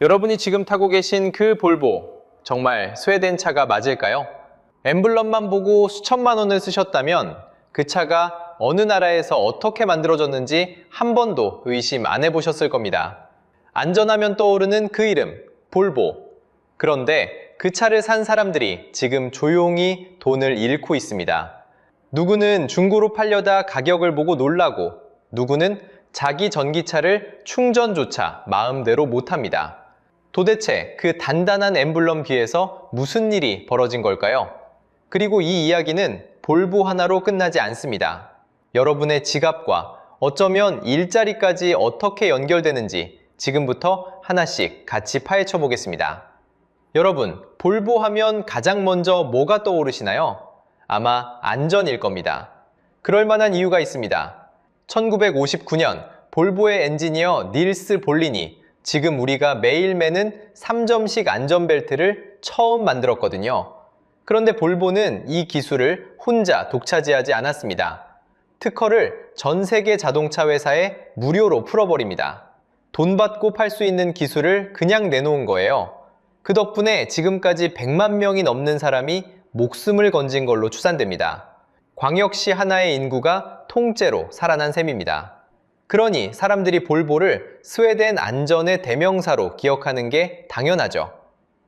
여러분이 지금 타고 계신 그 볼보, 정말 스웨덴 차가 맞을까요? 엠블럼만 보고 수천만 원을 쓰셨다면 그 차가 어느 나라에서 어떻게 만들어졌는지 한 번도 의심 안 해보셨을 겁니다. 안전하면 떠오르는 그 이름, 볼보. 그런데 그 차를 산 사람들이 지금 조용히 돈을 잃고 있습니다. 누구는 중고로 팔려다 가격을 보고 놀라고, 누구는 자기 전기차를 충전조차 마음대로 못합니다. 도대체 그 단단한 엠블럼 뒤에서 무슨 일이 벌어진 걸까요? 그리고 이 이야기는 볼보 하나로 끝나지 않습니다. 여러분의 지갑과 어쩌면 일자리까지 어떻게 연결되는지 지금부터 하나씩 같이 파헤쳐 보겠습니다. 여러분, 볼보 하면 가장 먼저 뭐가 떠오르시나요? 아마 안전일 겁니다. 그럴 만한 이유가 있습니다. 1959년 볼보의 엔지니어 닐스 볼린이 지금 우리가 매일 매는 3점식 안전벨트를 처음 만들었거든요. 그런데 볼보는 이 기술을 혼자 독차지하지 않았습니다. 특허를 전 세계 자동차 회사에 무료로 풀어버립니다. 돈 받고 팔 수 있는 기술을 그냥 내놓은 거예요. 그 덕분에 지금까지 100만 명이 넘는 사람이 목숨을 건진 걸로 추산됩니다. 광역시 하나의 인구가 통째로 살아난 셈입니다. 그러니 사람들이 볼보를 스웨덴 안전의 대명사로 기억하는 게 당연하죠.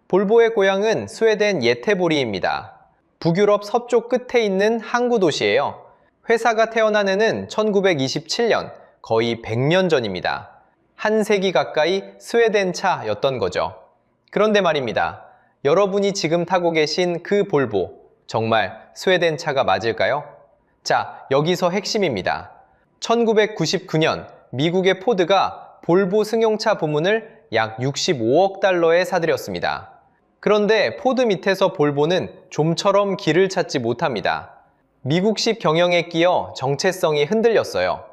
볼보의 고향은 스웨덴 예테보리입니다. 북유럽 서쪽 끝에 있는 항구 도시예요. 회사가 태어난 해는 1927년, 거의 100년 전입니다. 한 세기 가까이 스웨덴 차였던 거죠. 그런데 말입니다. 여러분이 지금 타고 계신 그 볼보, 정말 스웨덴 차가 맞을까요? 자, 여기서 핵심입니다. 1999년 미국의 포드가 볼보 승용차 부문을 약 65억 달러에 사들였습니다. 그런데 포드 밑에서 볼보는 좀처럼 길을 찾지 못합니다. 미국식 경영에 끼어 정체성이 흔들렸어요.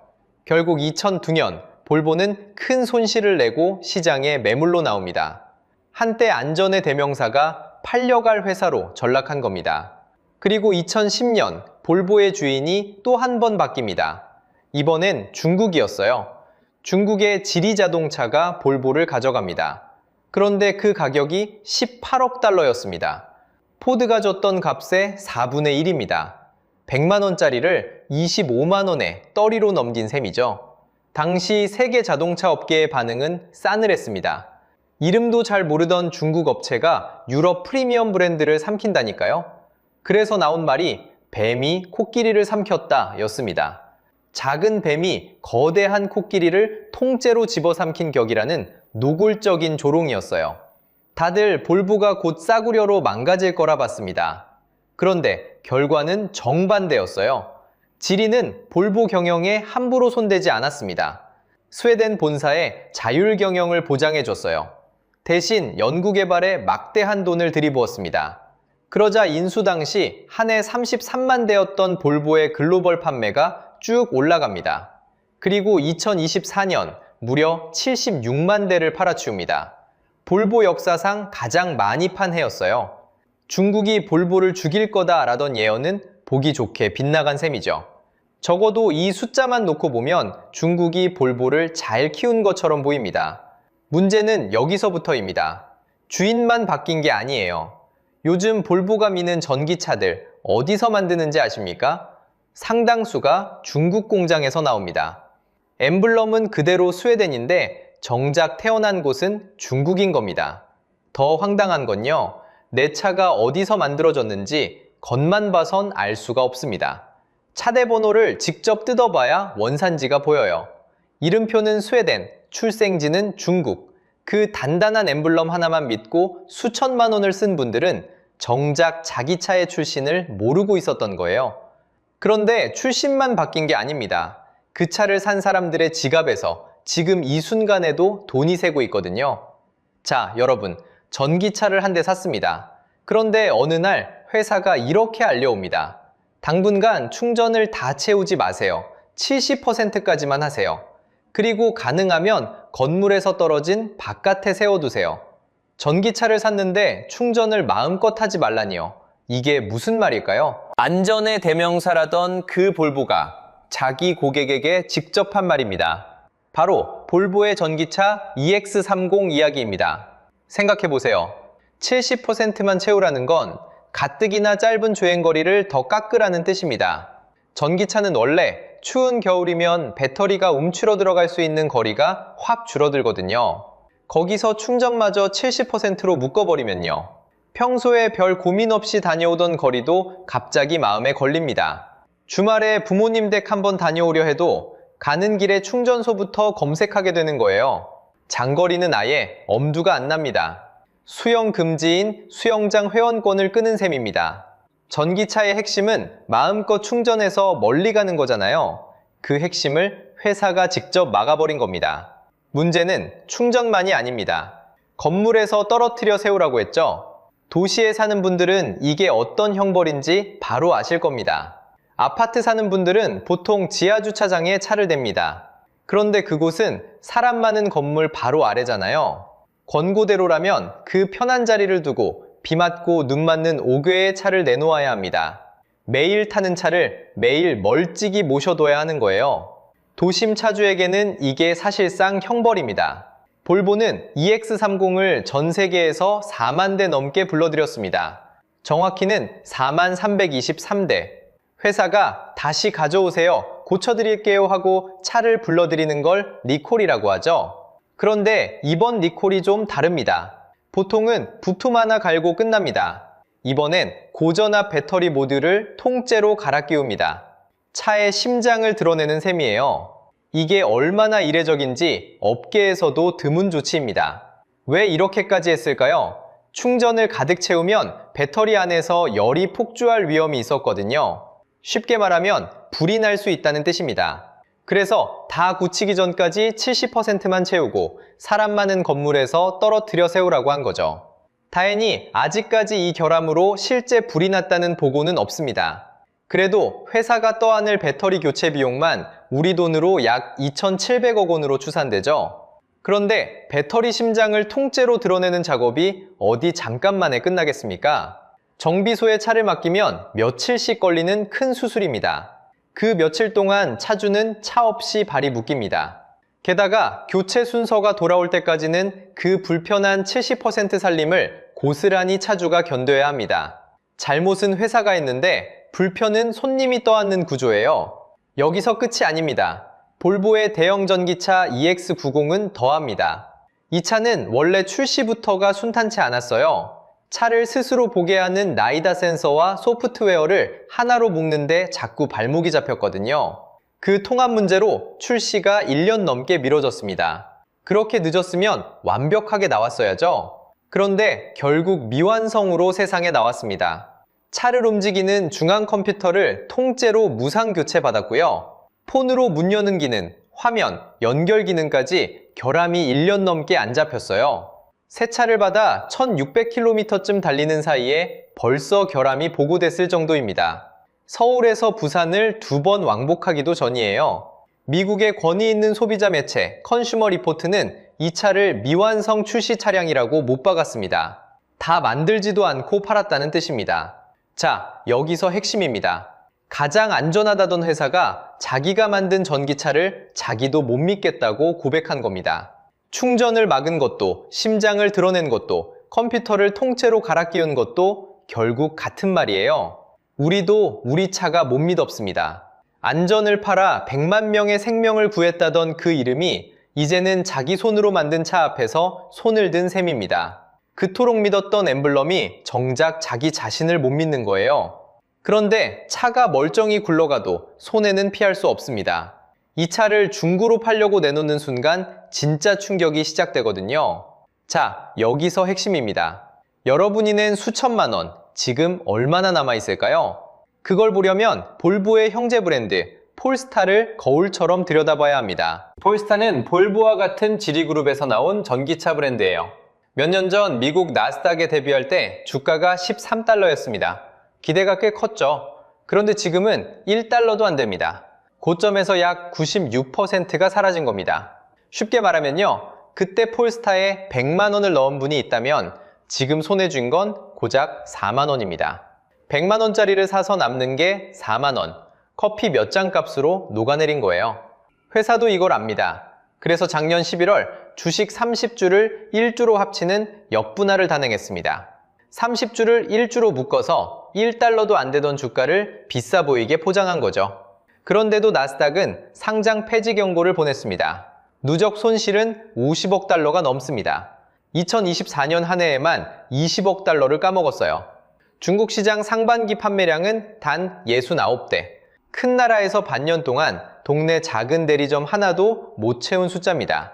결국 2002년 볼보는 큰 손실을 내고 시장에 매물로 나옵니다. 한때 안전의 대명사가 팔려갈 회사로 전락한 겁니다. 그리고 2010년 볼보의 주인이 또 한 번 바뀝니다. 이번엔 중국이었어요. 중국의 지리자동차가 볼보를 가져갑니다. 그런데 그 가격이 18억 달러였습니다. 포드가 줬던 값의 4분의 1입니다. 100만 원짜리를 25만 원에 떨이로 넘긴 셈이죠. 당시 세계 자동차 업계의 반응은 싸늘했습니다. 이름도 잘 모르던 중국 업체가 유럽 프리미엄 브랜드를 삼킨다니까요. 그래서 나온 말이 뱀이 코끼리를 삼켰다 였습니다. 작은 뱀이 거대한 코끼리를 통째로 집어삼킨 격이라는 노골적인 조롱이었어요. 다들 볼보가 곧 싸구려로 망가질 거라 봤습니다. 그런데 결과는 정반대였어요. 지리는 볼보 경영에 함부로 손대지 않았습니다. 스웨덴 본사에 자율 경영을 보장해줬어요. 대신 연구개발에 막대한 돈을 들이부었습니다. 그러자 인수 당시 한 해 33만 대였던 볼보의 글로벌 판매가 쭉 올라갑니다. 그리고 2024년 무려 76만 대를 팔아치웁니다. 볼보 역사상 가장 많이 판 해였어요. 중국이 볼보를 죽일 거다라던 예언은 보기 좋게 빗나간 셈이죠. 적어도 이 숫자만 놓고 보면 중국이 볼보를 잘 키운 것처럼 보입니다. 문제는 여기서부터입니다. 주인만 바뀐 게 아니에요. 요즘 볼보가 미는 전기차들 어디서 만드는지 아십니까? 상당수가 중국 공장에서 나옵니다. 엠블럼은 그대로 스웨덴인데 정작 태어난 곳은 중국인 겁니다. 더 황당한 건요, 내 차가 어디서 만들어졌는지 겉만 봐선 알 수가 없습니다. 차대 번호를 직접 뜯어봐야 원산지가 보여요. 이름표는 스웨덴, 출생지는 중국. 그 단단한 엠블럼 하나만 믿고 수천만 원을 쓴 분들은 정작 자기 차의 출신을 모르고 있었던 거예요. 그런데 출신만 바뀐 게 아닙니다. 그 차를 산 사람들의 지갑에서 지금 이 순간에도 돈이 새고 있거든요. 자, 여러분, 전기차를 한 대 샀습니다. 그런데 어느 날 회사가 이렇게 알려옵니다. 당분간 충전을 다 채우지 마세요. 70%까지만 하세요. 그리고 가능하면 건물에서 떨어진 바깥에 세워두세요. 전기차를 샀는데 충전을 마음껏 하지 말라니요. 이게 무슨 말일까요? 안전의 대명사라던 그 볼보가 자기 고객에게 직접 한 말입니다. 바로 볼보의 전기차 EX30 이야기입니다. 생각해보세요. 70%만 채우라는 건 가뜩이나 짧은 주행거리를 더 깎으라는 뜻입니다. 전기차는 원래 추운 겨울이면 배터리가 움츠러 들어갈 수 있는 거리가 확 줄어들거든요. 거기서 충전마저 70%로 묶어버리면요. 평소에 별 고민 없이 다녀오던 거리도 갑자기 마음에 걸립니다. 주말에 부모님 댁 한번 다녀오려 해도 가는 길에 충전소부터 검색하게 되는 거예요. 장거리는 아예 엄두가 안 납니다. 수영 금지인 수영장 회원권을 끄는 셈입니다. 전기차의 핵심은 마음껏 충전해서 멀리 가는 거잖아요. 그 핵심을 회사가 직접 막아버린 겁니다. 문제는 충전만이 아닙니다. 건물에서 떨어뜨려 세우라고 했죠. 도시에 사는 분들은 이게 어떤 형벌인지 바로 아실 겁니다. 아파트 사는 분들은 보통 지하주차장에 차를 댑니다. 그런데 그곳은 사람 많은 건물 바로 아래잖아요. 권고대로라면 그 편한 자리를 두고 비 맞고 눈 맞는 5궤의 차를 내놓아야 합니다. 매일 타는 차를 매일 멀찍이 모셔둬야 하는 거예요. 도심 차주에게는 이게 사실상 형벌입니다. 볼보는 EX30을 전 세계에서 4만 대 넘게 불러들였습니다. 정확히는 4323대. 회사가 다시 가져오세요, 고쳐드릴게요 하고 차를 불러들이는 걸 리콜이라고 하죠. 그런데 이번 리콜이 좀 다릅니다. 보통은 부품 하나 갈고 끝납니다. 이번엔 고전압 배터리 모듈을 통째로 갈아 끼웁니다. 차의 심장을 드러내는 셈이에요. 이게 얼마나 이례적인지 업계에서도 드문 조치입니다. 왜 이렇게까지 했을까요? 충전을 가득 채우면 배터리 안에서 열이 폭주할 위험이 있었거든요. 쉽게 말하면 불이 날 수 있다는 뜻입니다. 그래서 다 굳히기 전까지 70%만 채우고 사람 많은 건물에서 떨어뜨려 세우라고 한 거죠. 다행히 아직까지 이 결함으로 실제 불이 났다는 보고는 없습니다. 그래도 회사가 떠안을 배터리 교체 비용만 우리 돈으로 약 2,700억 원으로 추산되죠. 그런데 배터리 심장을 통째로 드러내는 작업이 어디 잠깐만에 끝나겠습니까? 정비소에 차를 맡기면 며칠씩 걸리는 큰 수술입니다. 그 며칠 동안 차주는 차 없이 발이 묶입니다. 게다가 교체 순서가 돌아올 때까지는 그 불편한 70% 살림을 고스란히 차주가 견뎌야 합니다. 잘못은 회사가 했는데 불편은 손님이 떠안는 구조예요. 여기서 끝이 아닙니다. 볼보의 대형 전기차 EX90은 더합니다. 이 차는 원래 출시부터가 순탄치 않았어요. 차를 스스로 보게 하는 나이다 센서와 소프트웨어를 하나로 묶는데 자꾸 발목이 잡혔거든요. 그 통합 문제로 출시가 1년 넘게 미뤄졌습니다. 그렇게 늦었으면 완벽하게 나왔어야죠. 그런데 결국 미완성으로 세상에 나왔습니다. 차를 움직이는 중앙 컴퓨터를 통째로 무상 교체받았고요. 폰으로 문 여는 기능, 화면, 연결 기능까지 결함이 1년 넘게 안 잡혔어요. 새 차를 받아 1600km쯤 달리는 사이에 벌써 결함이 보고됐을 정도입니다. 서울에서 부산을 2번 왕복하기도 전이에요. 미국의 권위 있는 소비자 매체 컨슈머 리포트는 이 차를 미완성 출시 차량이라고 못 박았습니다. 다 만들지도 않고 팔았다는 뜻입니다. 자, 여기서 핵심입니다. 가장 안전하다던 회사가 자기가 만든 전기차를 자기도 못 믿겠다고 고백한 겁니다. 충전을 막은 것도, 심장을 드러낸 것도, 컴퓨터를 통째로 갈아 끼운 것도 결국 같은 말이에요. 우리도 우리 차가 못 믿었습니다. 안전을 팔아 100만 명의 생명을 구했다던 그 이름이 이제는 자기 손으로 만든 차 앞에서 손을 든 셈입니다. 그토록 믿었던 엠블럼이 정작 자기 자신을 못 믿는 거예요. 그런데 차가 멀쩡히 굴러가도 손해는 피할 수 없습니다. 이 차를 중고로 팔려고 내놓는 순간 진짜 충격이 시작되거든요. 자, 여기서 핵심입니다. 여러분이 낸 수천만 원, 지금 얼마나 남아있을까요? 그걸 보려면 볼보의 형제 브랜드 폴스타를 거울처럼 들여다봐야 합니다. 폴스타는 볼보와 같은 지리그룹에서 나온 전기차 브랜드예요. 몇 년 전 미국 나스닥에 데뷔할 때 주가가 13달러였습니다. 기대가 꽤 컸죠. 그런데 지금은 1달러도 안 됩니다. 고점에서 약 96%가 사라진 겁니다. 쉽게 말하면요, 그때 폴스타에 100만 원을 넣은 분이 있다면 지금 손에 쥔 건 고작 4만 원입니다. 100만 원짜리를 사서 남는 게 4만 원, 커피 몇 잔 값으로 녹아내린 거예요. 회사도 이걸 압니다. 그래서 작년 11월 주식 30주를 1주로 합치는 역분할을 단행했습니다. 30주를 1주로 묶어서 1달러도 안 되던 주가를 비싸 보이게 포장한 거죠. 그런데도 나스닥은 상장 폐지 경고를 보냈습니다. 누적 손실은 50억 달러가 넘습니다. 2024년 한 해에만 20억 달러를 까먹었어요. 중국 시장 상반기 판매량은 단 69대. 큰 나라에서 반년 동안 동네 작은 대리점 하나도 못 채운 숫자입니다.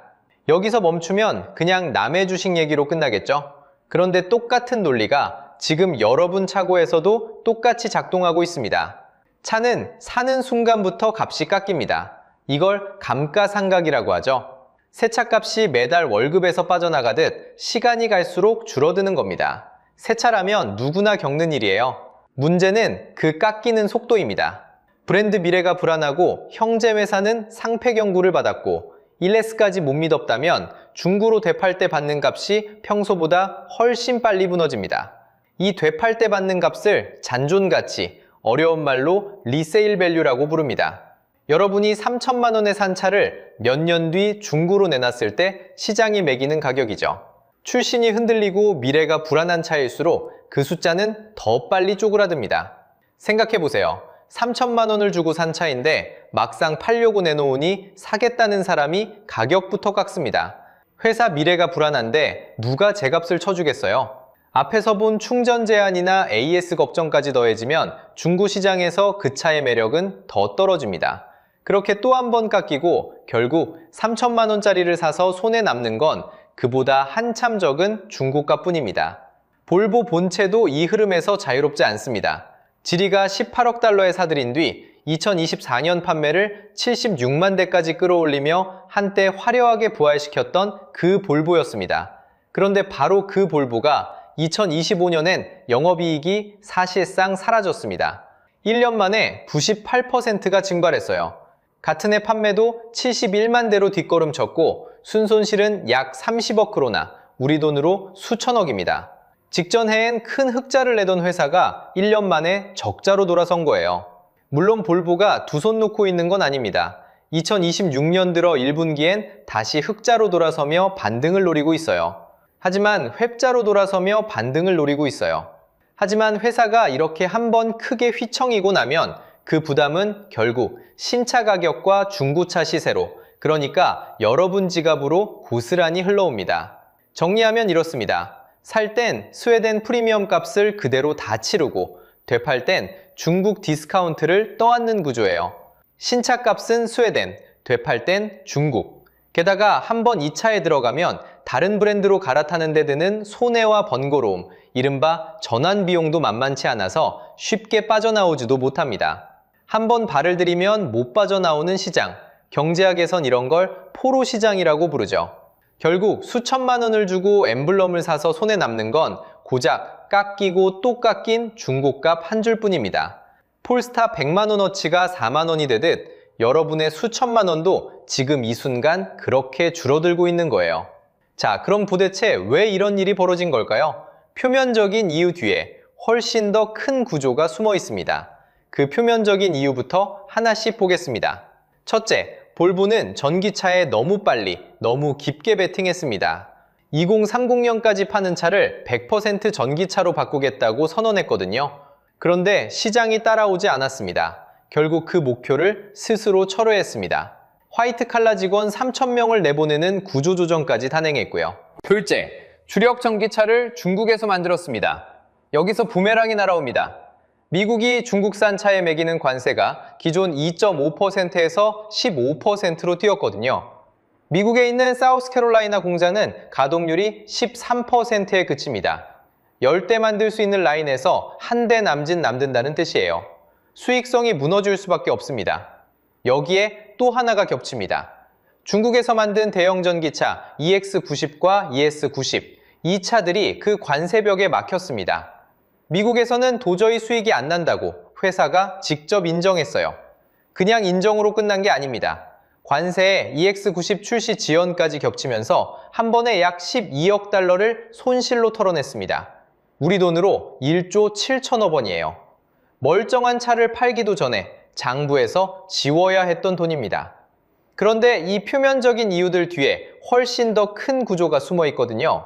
여기서 멈추면 그냥 남의 주식 얘기로 끝나겠죠? 그런데 똑같은 논리가 지금 여러분 차고에서도 똑같이 작동하고 있습니다. 차는 사는 순간부터 값이 깎입니다. 이걸 감가상각이라고 하죠. 새 차값이 매달 월급에서 빠져나가듯 시간이 갈수록 줄어드는 겁니다. 새 차라면 누구나 겪는 일이에요. 문제는 그 깎이는 속도입니다. 브랜드 미래가 불안하고 형제 회사는 상패 경고를 받았고 일레스까지 못 믿었다면 중고로 되팔 때 받는 값이 평소보다 훨씬 빨리 무너집니다. 이 되팔 때 받는 값을 잔존가치, 어려운 말로 리세일 밸류라고 부릅니다. 여러분이 3천만 원에 산 차를 몇 년 뒤 중고로 내놨을 때 시장이 매기는 가격이죠. 출신이 흔들리고 미래가 불안한 차일수록 그 숫자는 더 빨리 쪼그라듭니다. 생각해보세요. 3천만 원을 주고 산 차인데 막상 팔려고 내놓으니 사겠다는 사람이 가격부터 깎습니다. 회사 미래가 불안한데 누가 제 값을 쳐주겠어요? 앞에서 본 충전 제한이나 AS 걱정까지 더해지면 중고 시장에서 그 차의 매력은 더 떨어집니다. 그렇게 또 한 번 깎이고 결국 3천만 원짜리를 사서 손에 남는 건 그보다 한참 적은 중고가 뿐입니다. 볼보 본체도 이 흐름에서 자유롭지 않습니다. 지리가 18억 달러에 사들인 뒤 2024년 판매를 76만 대까지 끌어올리며 한때 화려하게 부활시켰던 그 볼보였습니다. 그런데 바로 그 볼보가 2025년엔 영업이익이 사실상 사라졌습니다. 1년 만에 98%가 증발했어요. 같은 해 판매도 71만 대로 뒷걸음쳤고 순손실은 약 30억 크로나, 우리 돈으로 수천억입니다. 직전 해엔 큰 흑자를 내던 회사가 1년 만에 적자로 돌아선 거예요. 물론 볼보가 두 손 놓고 있는 건 아닙니다. 2026년 들어 1분기엔 다시 흑자로 돌아서며 반등을 노리고 있어요. 하지만 획자로 돌아서며 반등을 노리고 있어요. 하지만 회사가 이렇게 한번 크게 휘청이고 나면 그 부담은 결국 신차 가격과 중고차 시세로, 그러니까 여러분 지갑으로 고스란히 흘러옵니다. 정리하면 이렇습니다. 살 땐 스웨덴 프리미엄 값을 그대로 다 치르고 되팔 땐 중국 디스카운트를 떠안는 구조예요. 신차 값은 스웨덴, 되팔 땐 중국. 게다가 한번 이 차에 들어가면 다른 브랜드로 갈아타는 데 드는 손해와 번거로움, 이른바 전환 비용도 만만치 않아서 쉽게 빠져나오지도 못합니다. 한번 발을 들이면 못 빠져나오는 시장, 경제학에선 이런 걸 포로 시장이라고 부르죠. 결국 수천만 원을 주고 엠블럼을 사서 손에 남는 건 고작 깎이고 또 깎인 중고값 한 줄뿐입니다. 폴스타 100만 원어치가 4만 원이 되듯 여러분의 수천만 원도 지금 이 순간 그렇게 줄어들고 있는 거예요. 자, 그럼 도대체 왜 이런 일이 벌어진 걸까요? 표면적인 이유 뒤에 훨씬 더 큰 구조가 숨어 있습니다. 그 표면적인 이유부터 하나씩 보겠습니다. 첫째, 볼보는 전기차에 너무 빨리, 너무 깊게 베팅했습니다. 2030년까지 파는 차를 100% 전기차로 바꾸겠다고 선언했거든요. 그런데 시장이 따라오지 않았습니다. 결국 그 목표를 스스로 철회했습니다. 화이트 칼라 직원 3,000명을 내보내는 구조조정까지 단행했고요. 둘째, 주력 전기차를 중국에서 만들었습니다. 여기서 부메랑이 날아옵니다. 미국이 중국산 차에 매기는 관세가 기존 2.5%에서 15%로 뛰었거든요. 미국에 있는 사우스캐롤라이나 공장은 가동률이 13%에 그칩니다. 10대 만들 수 있는 라인에서 한 대 남는다는 뜻이에요. 수익성이 무너질 수밖에 없습니다. 여기에 또 하나가 겹칩니다. 중국에서 만든 대형 전기차 EX90과 ES90, 이 차들이 그 관세벽에 막혔습니다. 미국에서는 도저히 수익이 안 난다고 회사가 직접 인정했어요. 그냥 인정으로 끝난 게 아닙니다. 관세에 EX90 출시 지연까지 겹치면서 한 번에 약 12억 달러를 손실로 털어냈습니다. 우리 돈으로 1조 7천억 원이에요. 멀쩡한 차를 팔기도 전에 장부에서 지워야 했던 돈입니다. 그런데 이 표면적인 이유들 뒤에 훨씬 더 큰 구조가 숨어 있거든요.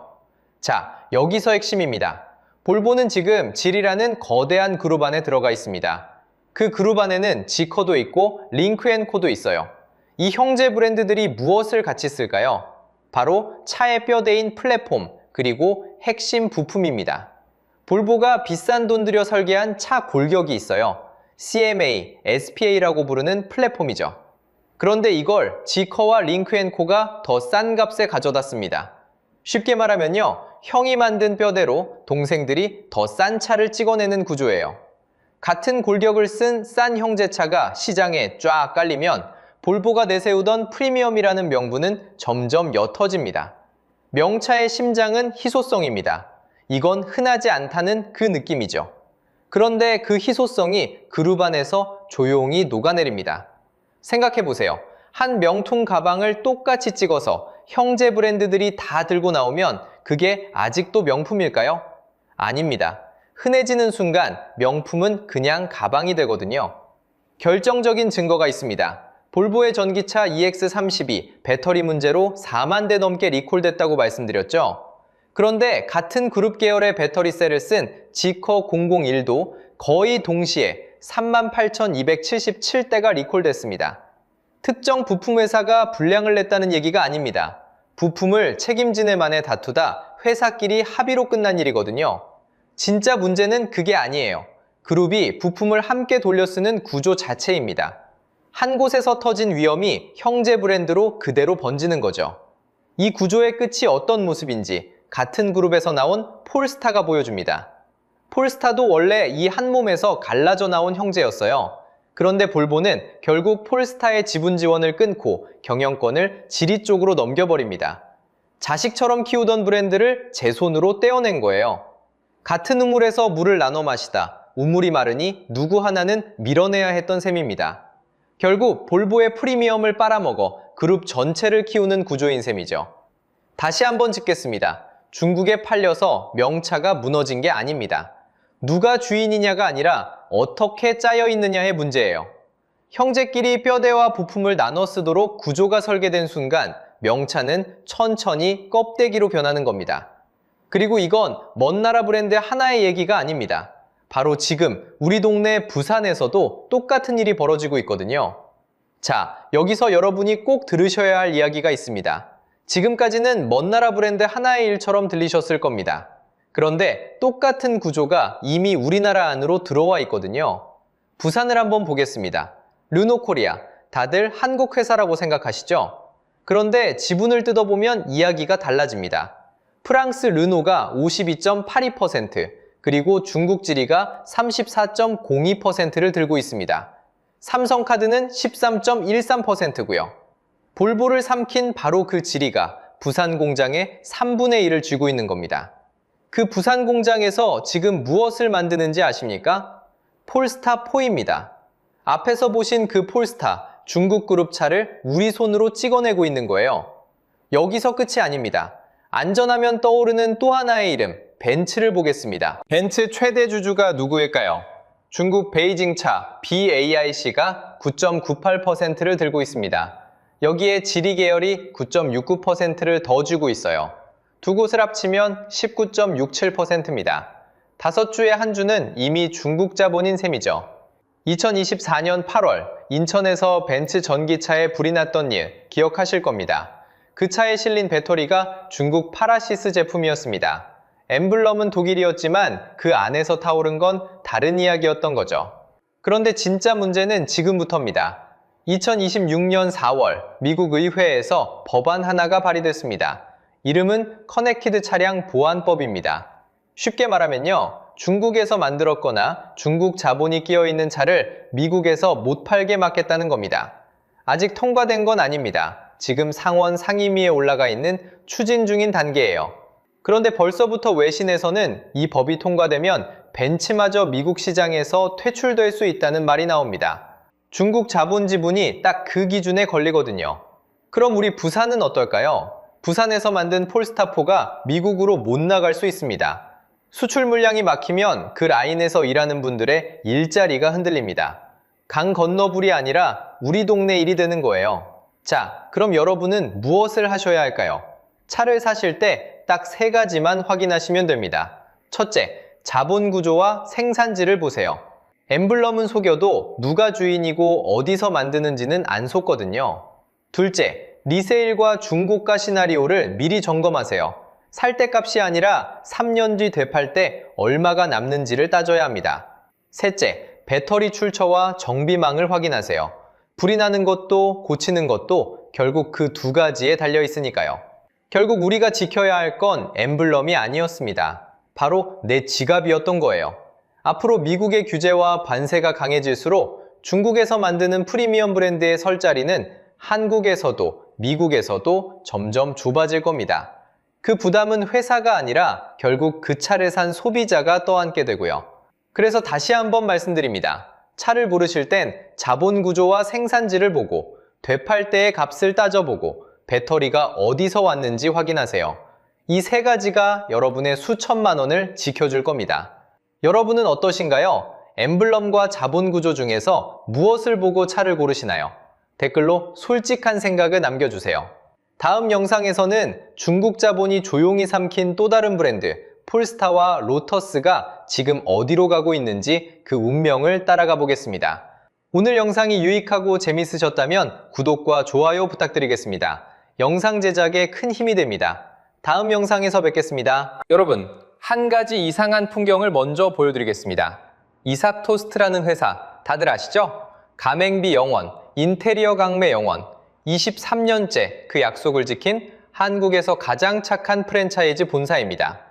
자, 여기서 핵심입니다. 볼보는 지금 질이라는 거대한 그룹 안에 들어가 있습니다. 그 그룹 안에는 지커도 있고 링크앤코도 있어요. 이 형제 브랜드들이 무엇을 같이 쓸까요? 바로 차의 뼈대인 플랫폼, 그리고 핵심 부품입니다. 볼보가 비싼 돈 들여 설계한 차 골격이 있어요. CMA, SPA라고 부르는 플랫폼이죠. 그런데 이걸 지커와 링크앤코가 더 싼 값에 가져다 씁니다. 쉽게 말하면요, 형이 만든 뼈대로 동생들이 더 싼 차를 찍어내는 구조예요. 같은 골격을 쓴 싼 형제차가 시장에 쫙 깔리면 볼보가 내세우던 프리미엄이라는 명분은 점점 옅어집니다. 명차의 심장은 희소성입니다. 이건 흔하지 않다는 그 느낌이죠. 그런데 그 희소성이 그룹 안에서 조용히 녹아내립니다. 생각해보세요. 한 명품 가방을 똑같이 찍어서 형제 브랜드들이 다 들고 나오면 그게 아직도 명품일까요? 아닙니다. 흔해지는 순간 명품은 그냥 가방이 되거든요. 결정적인 증거가 있습니다. 볼보의 전기차 EX32 배터리 문제로 4만 대 넘게 리콜됐다고 말씀드렸죠. 그런데 같은 그룹 계열의 배터리셀을 쓴 지커 001도 거의 동시에 38,277대가 리콜됐습니다. 특정 부품 회사가 불량을 냈다는 얘기가 아닙니다. 부품을 책임진 애만에 다투다 회사끼리 합의로 끝난 일이거든요. 진짜 문제는 그게 아니에요. 그룹이 부품을 함께 돌려 쓰는 구조 자체입니다. 한 곳에서 터진 위험이 형제 브랜드로 그대로 번지는 거죠. 이 구조의 끝이 어떤 모습인지 같은 그룹에서 나온 폴스타가 보여줍니다. 폴스타도 원래 이 한 몸에서 갈라져 나온 형제였어요. 그런데 볼보는 결국 폴스타의 지분 지원을 끊고 경영권을 지리 쪽으로 넘겨버립니다. 자식처럼 키우던 브랜드를 제 손으로 떼어낸 거예요. 같은 우물에서 물을 나눠 마시다 우물이 마르니 누구 하나는 밀어내야 했던 셈입니다. 결국 볼보의 프리미엄을 빨아먹어 그룹 전체를 키우는 구조인 셈이죠. 다시 한번 짚겠습니다. 중국에 팔려서 명차가 무너진 게 아닙니다. 누가 주인이냐가 아니라 어떻게 짜여 있느냐의 문제예요. 형제끼리 뼈대와 부품을 나눠 쓰도록 구조가 설계된 순간 명차는 천천히 껍데기로 변하는 겁니다. 그리고 이건 먼 나라 브랜드 하나의 얘기가 아닙니다. 바로 지금 우리 동네 부산에서도 똑같은 일이 벌어지고 있거든요. 자, 여기서 여러분이 꼭 들으셔야 할 이야기가 있습니다. 지금까지는 먼 나라 브랜드 하나의 일처럼 들리셨을 겁니다. 그런데 똑같은 구조가 이미 우리나라 안으로 들어와 있거든요. 부산을 한번 보겠습니다. 르노코리아, 다들 한국 회사라고 생각하시죠? 그런데 지분을 뜯어보면 이야기가 달라집니다. 프랑스 르노가 52.82%, 그리고 중국 지리가 34.02%를 들고 있습니다. 삼성카드는 13.13%고요. 볼보를 삼킨 바로 그 지리가 부산 공장의 3분의 1을 쥐고 있는 겁니다. 그 부산 공장에서 지금 무엇을 만드는지 아십니까? 폴스타4입니다. 앞에서 보신 그 폴스타, 중국 그룹 차를 우리 손으로 찍어내고 있는 거예요. 여기서 끝이 아닙니다. 안전하면 떠오르는 또 하나의 이름, 벤츠를 보겠습니다. 벤츠 최대 주주가 누구일까요? 중국 베이징차 BAIC가 9.98%를 들고 있습니다. 여기에 지리 계열이 9.69%를 더 주고 있어요. 두 곳을 합치면 19.67%입니다. 다섯 주의 한 주는 이미 중국 자본인 셈이죠. 2024년 8월 인천에서 벤츠 전기차에 불이 났던 일 기억하실 겁니다. 그 차에 실린 배터리가 중국 파라시스 제품이었습니다. 엠블럼은 독일이었지만 그 안에서 타오른 건 다른 이야기였던 거죠. 그런데 진짜 문제는 지금부터입니다. 2026년 4월 미국 의회에서 법안 하나가 발의됐습니다. 이름은 커넥티드 차량 보안법입니다. 쉽게 말하면요, 중국에서 만들었거나 중국 자본이 끼어있는 차를 미국에서 못 팔게 막겠다는 겁니다. 아직 통과된 건 아닙니다. 지금 상원 상임위에 올라가 있는 추진 중인 단계예요. 그런데 벌써부터 외신에서는 이 법이 통과되면 벤츠마저 미국 시장에서 퇴출될 수 있다는 말이 나옵니다. 중국 자본 지분이 딱 그 기준에 걸리거든요. 그럼 우리 부산은 어떨까요? 부산에서 만든 폴스타4가 미국으로 못 나갈 수 있습니다. 수출 물량이 막히면 그 라인에서 일하는 분들의 일자리가 흔들립니다. 강 건너불이 아니라 우리 동네 일이 되는 거예요. 자, 그럼 여러분은 무엇을 하셔야 할까요? 차를 사실 때 딱 3가지만 확인하시면 됩니다. 첫째, 자본 구조와 생산지를 보세요. 엠블럼은 속여도 누가 주인이고 어디서 만드는지는 안 속거든요. 둘째, 리세일과 중고가 시나리오를 미리 점검하세요. 살 때 값이 아니라 3년 뒤 되팔 때 얼마가 남는지를 따져야 합니다. 셋째, 배터리 출처와 정비망을 확인하세요. 불이 나는 것도 고치는 것도 결국 그 2가지에 달려 있으니까요. 결국 우리가 지켜야 할 건 엠블럼이 아니었습니다. 바로 내 지갑이었던 거예요. 앞으로 미국의 규제와 관세가 강해질수록 중국에서 만드는 프리미엄 브랜드의 설 자리는 한국에서도 미국에서도 점점 좁아질 겁니다. 그 부담은 회사가 아니라 결국 그 차를 산 소비자가 떠안게 되고요. 그래서 다시 한번 말씀드립니다. 차를 고르실 땐 자본 구조와 생산지를 보고 되팔 때의 값을 따져보고 배터리가 어디서 왔는지 확인하세요. 이 3가지가 여러분의 수천만 원을 지켜줄 겁니다. 여러분은 어떠신가요? 엠블럼과 자본 구조 중에서 무엇을 보고 차를 고르시나요? 댓글로 솔직한 생각을 남겨주세요. 다음 영상에서는 중국 자본이 조용히 삼킨 또 다른 브랜드 폴스타와 로터스가 지금 어디로 가고 있는지 그 운명을 따라가 보겠습니다. 오늘 영상이 유익하고 재밌으셨다면 구독과 좋아요 부탁드리겠습니다. 영상 제작에 큰 힘이 됩니다. 다음 영상에서 뵙겠습니다. 여러분, 한 가지 이상한 풍경을 먼저 보여드리겠습니다. 이삭토스트라는 회사 다들 아시죠? 가맹비 영원, 인테리어 강매 영원, 23년째 그 약속을 지킨 한국에서 가장 착한 프랜차이즈 본사입니다.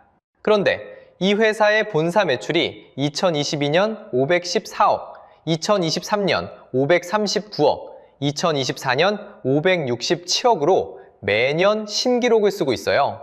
그런데 이 회사의 본사 매출이 2022년 514억, 2023년 539억, 2024년 567억으로 매년 신기록을 쓰고 있어요.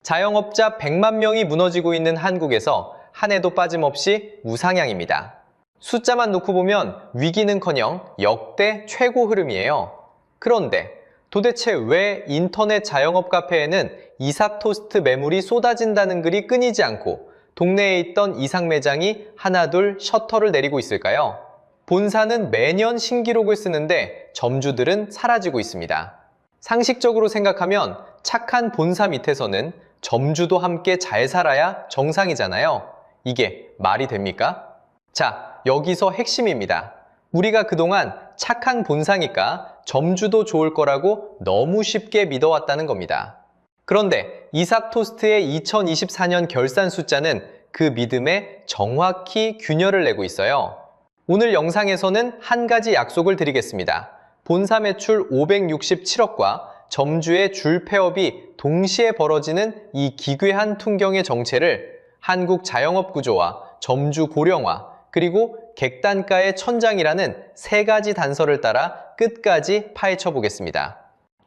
자영업자 100만 명이 무너지고 있는 한국에서 한 해도 빠짐없이 우상향입니다. 숫자만 놓고 보면 위기는커녕 역대 최고 흐름이에요. 그런데 도대체 왜 인터넷 자영업 카페에는 이삭토스트 매물이 쏟아진다는 글이 끊이지 않고 동네에 있던 이삭 매장이 하나둘 셔터를 내리고 있을까요? 본사는 매년 신기록을 쓰는데 점주들은 사라지고 있습니다. 상식적으로 생각하면 착한 본사 밑에서는 점주도 함께 잘 살아야 정상이잖아요. 이게 말이 됩니까? 자, 여기서 핵심입니다. 우리가 그동안 착한 본사니까 점주도 좋을 거라고 너무 쉽게 믿어왔다는 겁니다. 그런데 이삭토스트의 2024년 결산 숫자는 그 믿음에 정확히 균열을 내고 있어요. 오늘 영상에서는 한 가지 약속을 드리겠습니다. 본사 매출 567억과 점주의 줄 폐업이 동시에 벌어지는 이 기괴한 풍경의 정체를 한국 자영업 구조와 점주 고령화 그리고 객단가의 천장이라는 3가지 단서를 따라 끝까지 파헤쳐 보겠습니다.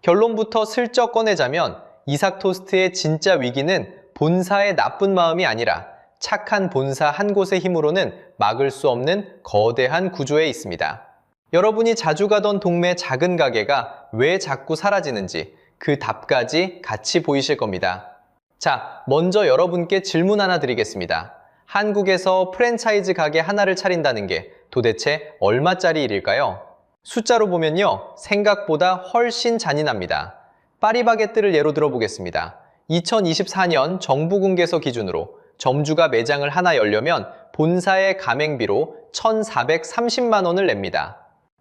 결론부터 슬쩍 꺼내자면 이삭토스트의 진짜 위기는 본사의 나쁜 마음이 아니라 착한 본사 한 곳의 힘으로는 막을 수 없는 거대한 구조에 있습니다. 여러분이 자주 가던 동네 작은 가게가 왜 자꾸 사라지는지 그 답까지 같이 보이실 겁니다. 자, 먼저 여러분께 질문 하나 드리겠습니다. 한국에서 프랜차이즈 가게 하나를 차린다는 게 도대체 얼마짜리 일일까요? 숫자로 보면요, 생각보다 훨씬 잔인합니다. 파리바게뜨를 예로 들어보겠습니다. 2024년 정부 공개서 기준으로 점주가 매장을 하나 열려면 본사의 가맹비로 1,430만 원을 냅니다.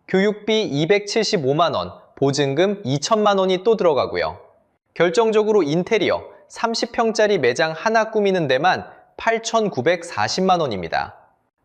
교육비 275만 원, 보증금 2천만 원이 또 들어가고요. 결정적으로 인테리어 30평짜리 매장 하나 꾸미는 데만 8,940만 원입니다.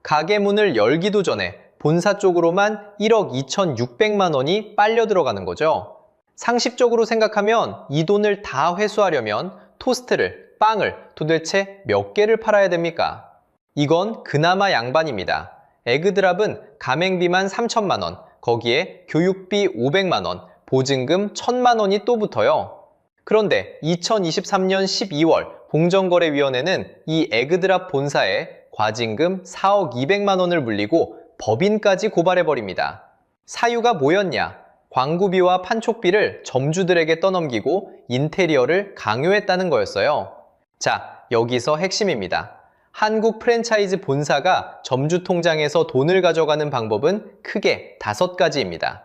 가게 문을 열기도 전에 본사 쪽으로만 1억 2,600만 원이 빨려 들어가는 거죠. 상식적으로 생각하면 이 돈을 다 회수하려면 토스트를, 빵을 도대체 몇 개를 팔아야 됩니까? 이건 그나마 양반입니다. 에그드랍은 가맹비만 3천만 원, 거기에 교육비 500만 원, 보증금 1,000만 원이 또 붙어요. 그런데 2023년 12월 공정거래위원회는 이 에그드랍 본사에 과징금 4억 200만 원을 물리고 법인까지 고발해버립니다. 사유가 뭐였냐? 광고비와 판촉비를 점주들에게 떠넘기고 인테리어를 강요했다는 거였어요. 자, 여기서 핵심입니다. 한국 프랜차이즈 본사가 점주 통장에서 돈을 가져가는 방법은 크게 5가지입니다.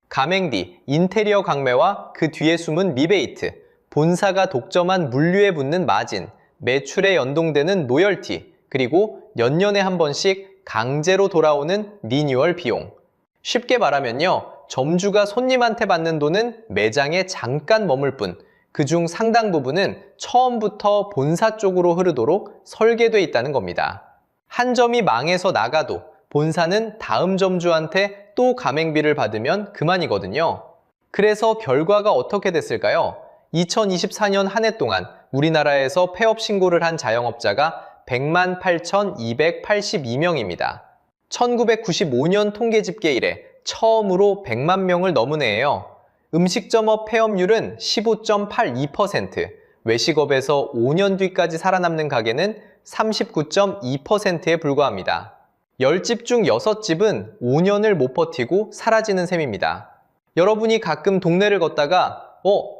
가맹비, 인테리어 강매와 그 뒤에 숨은 리베이트, 본사가 독점한 물류에 붙는 마진, 매출에 연동되는 로열티, 그리고 년년에 한 번씩 강제로 돌아오는 리뉴얼 비용. 쉽게 말하면요, 점주가 손님한테 받는 돈은 매장에 잠깐 머물 뿐, 그중 상당 부분은 처음부터 본사 쪽으로 흐르도록 설계되어 있다는 겁니다. 한 점이 망해서 나가도 본사는 다음 점주한테 또 가맹비를 받으면 그만이거든요. 그래서 결과가 어떻게 됐을까요? 2024년 한 해 동안 우리나라에서 폐업 신고를 한 자영업자가 108,282명입니다. 1995년 통계 집계 이래 처음으로 100만 명을 넘은 해예요. 음식점업 폐업률은 15.82%, 외식업에서 5년 뒤까지 살아남는 가게는 39.2%에 불과합니다. 10집 중 6집은 5년을 못 버티고 사라지는 셈입니다. 여러분이 가끔 동네를 걷다가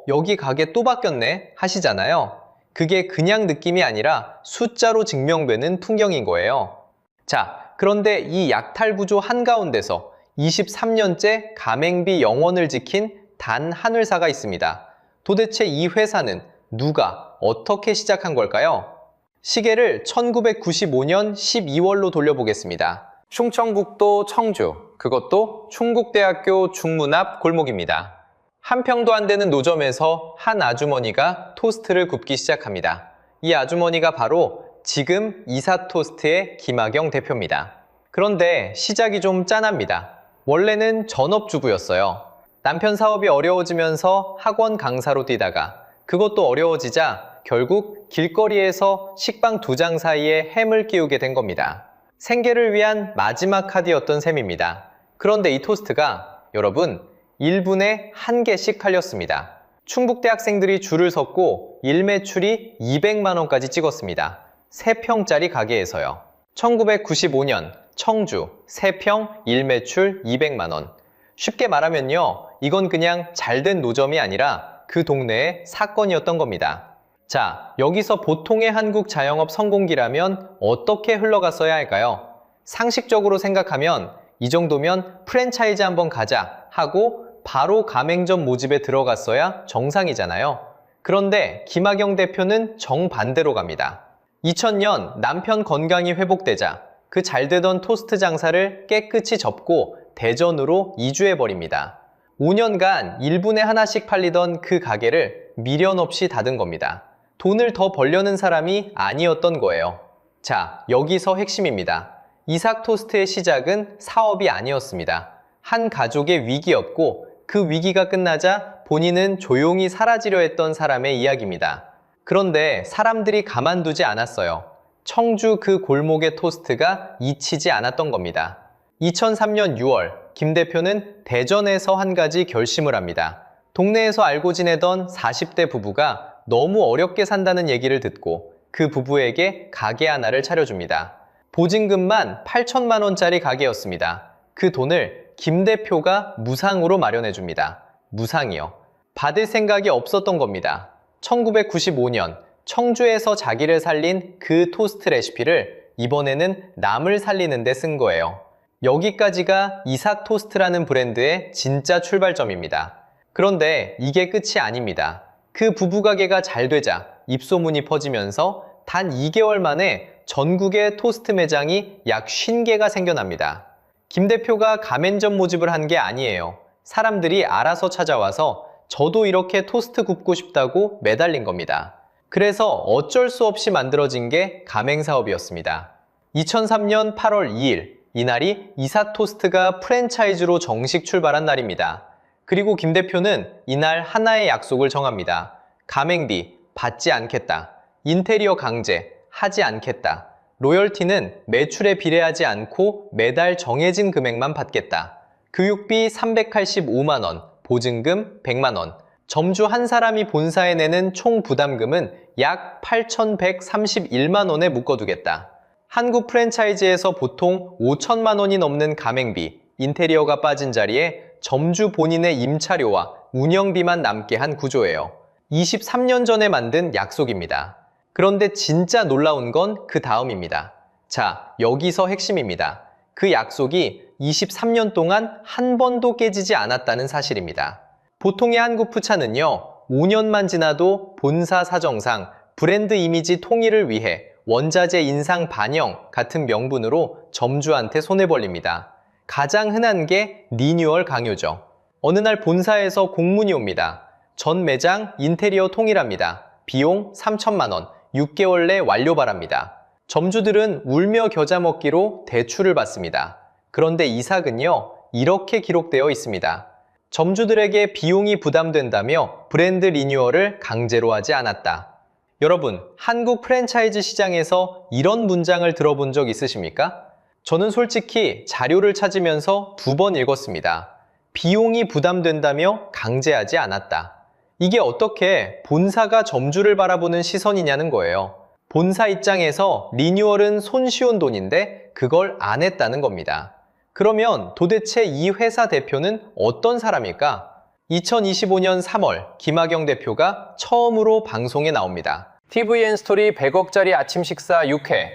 여기 가게 또 바뀌었네 하시잖아요. 그게 그냥 느낌이 아니라 숫자로 증명되는 풍경인 거예요. 자, 그런데 이 약탈구조 한가운데서 23년째 가맹비 영원을 지킨 단 한 회사가 있습니다. 도대체 이 회사는 누가 어떻게 시작한 걸까요? 시계를 1995년 12월로 돌려보겠습니다. 충청북도 청주, 그것도 충국대학교 중문 앞 골목입니다. 한 평도 안 되는 노점에서 한 아주머니가 토스트를 굽기 시작합니다. 이 아주머니가 바로 지금 이사토스트의 김하경 대표입니다. 그런데 시작이 좀 짠합니다. 원래는 전업주부였어요. 남편 사업이 어려워지면서 학원 강사로 뛰다가 그것도 어려워지자 결국 길거리에서 식빵 2장 사이에 햄을 끼우게 된 겁니다. 생계를 위한 마지막 카드였던 셈입니다. 그런데 이 토스트가 여러분 1분에 1개씩 팔렸습니다. 충북대 학생들이 줄을 섰고 일매출이 200만 원까지 찍었습니다. 3평짜리 가게에서요. 1995년 청주 3평 일매출 200만 원. 쉽게 말하면요, 이건 그냥 잘된 노점이 아니라 그 동네의 사건이었던 겁니다. 자, 여기서 보통의 한국 자영업 성공기라면 어떻게 흘러갔어야 할까요? 상식적으로 생각하면 이 정도면 프랜차이즈 한번 가자 하고 바로 가맹점 모집에 들어갔어야 정상이잖아요. 그런데 김하경 대표는 정반대로 갑니다. 2000년 남편 건강이 회복되자 그 잘되던 토스트 장사를 깨끗이 접고 대전으로 이주해버립니다. 5년간 1분에 하나씩 팔리던 그 가게를 미련 없이 닫은 겁니다. 돈을 더 벌려는 사람이 아니었던 거예요. 자, 여기서 핵심입니다. 이삭토스트의 시작은 사업이 아니었습니다. 한 가족의 위기였고 그 위기가 끝나자 본인은 조용히 사라지려 했던 사람의 이야기입니다. 그런데 사람들이 가만두지 않았어요. 청주 그 골목의 토스트가 잊히지 않았던 겁니다. 2003년 6월, 김 대표는 대전에서 한 가지 결심을 합니다. 동네에서 알고 지내던 40대 부부가 너무 어렵게 산다는 얘기를 듣고 그 부부에게 가게 하나를 차려줍니다. 보증금만 8천만 원짜리 가게였습니다. 그 돈을 김 대표가 무상으로 마련해줍니다. 무상이요. 받을 생각이 없었던 겁니다. 1995년 청주에서 자기를 살린 그 토스트 레시피를 이번에는 남을 살리는 데 쓴 거예요. 여기까지가 이삭토스트라는 브랜드의 진짜 출발점입니다. 그런데 이게 끝이 아닙니다. 그 부부 가게가 잘 되자 입소문이 퍼지면서 단 2개월 만에 전국의 토스트 매장이 약 50개가 생겨납니다. 김 대표가 가맹점 모집을 한 게 아니에요. 사람들이 알아서 찾아와서 저도 이렇게 토스트 굽고 싶다고 매달린 겁니다. 그래서 어쩔 수 없이 만들어진 게 가맹사업이었습니다. 2003년 8월 2일, 이날이 이삭토스트가 프랜차이즈로 정식 출발한 날입니다. 그리고 김 대표는 이날 하나의 약속을 정합니다. 가맹비 받지 않겠다. 인테리어 강제 하지 않겠다. 로열티는 매출에 비례하지 않고 매달 정해진 금액만 받겠다. 교육비 385만 원, 보증금 100만 원. 점주 한 사람이 본사에 내는 총 부담금은 약 8,131만 원에 묶어두겠다. 한국 프랜차이즈에서 보통 5천만 원이 넘는 가맹비, 인테리어가 빠진 자리에 점주 본인의 임차료와 운영비만 남게 한 구조예요. 23년 전에 만든 약속입니다. 그런데 진짜 놀라운 건 그 다음입니다. 자, 여기서 핵심입니다. 그 약속이 23년 동안 한 번도 깨지지 않았다는 사실입니다. 보통의 한국 푸차는요, 5년만 지나도 본사 사정상 브랜드 이미지 통일을 위해 원자재 인상 반영 같은 명분으로 점주한테 손에 벌립니다. 가장 흔한 게 리뉴얼 강요죠. 어느 날 본사에서 공문이 옵니다. 전 매장 인테리어 통일합니다. 비용 3천만 원, 6개월 내 완료 바랍니다. 점주들은 울며 겨자 먹기로 대출을 받습니다. 그런데 이삭은요, 이렇게 기록되어 있습니다. 점주들에게 비용이 부담된다며 브랜드 리뉴얼을 강제로 하지 않았다. 여러분, 한국 프랜차이즈 시장에서 이런 문장을 들어본 적 있으십니까? 저는 솔직히 자료를 찾으면서 2번 읽었습니다. 비용이 부담된다며 강제하지 않았다. 이게 어떻게 본사가 점주를 바라보는 시선이냐는 거예요. 본사 입장에서 리뉴얼은 손쉬운 돈인데 그걸 안 했다는 겁니다. 그러면 도대체 이 회사 대표는 어떤 사람일까? 2025년 3월 김학영 대표가 처음으로 방송에 나옵니다. TVN 스토리 100억짜리 아침 식사 6회.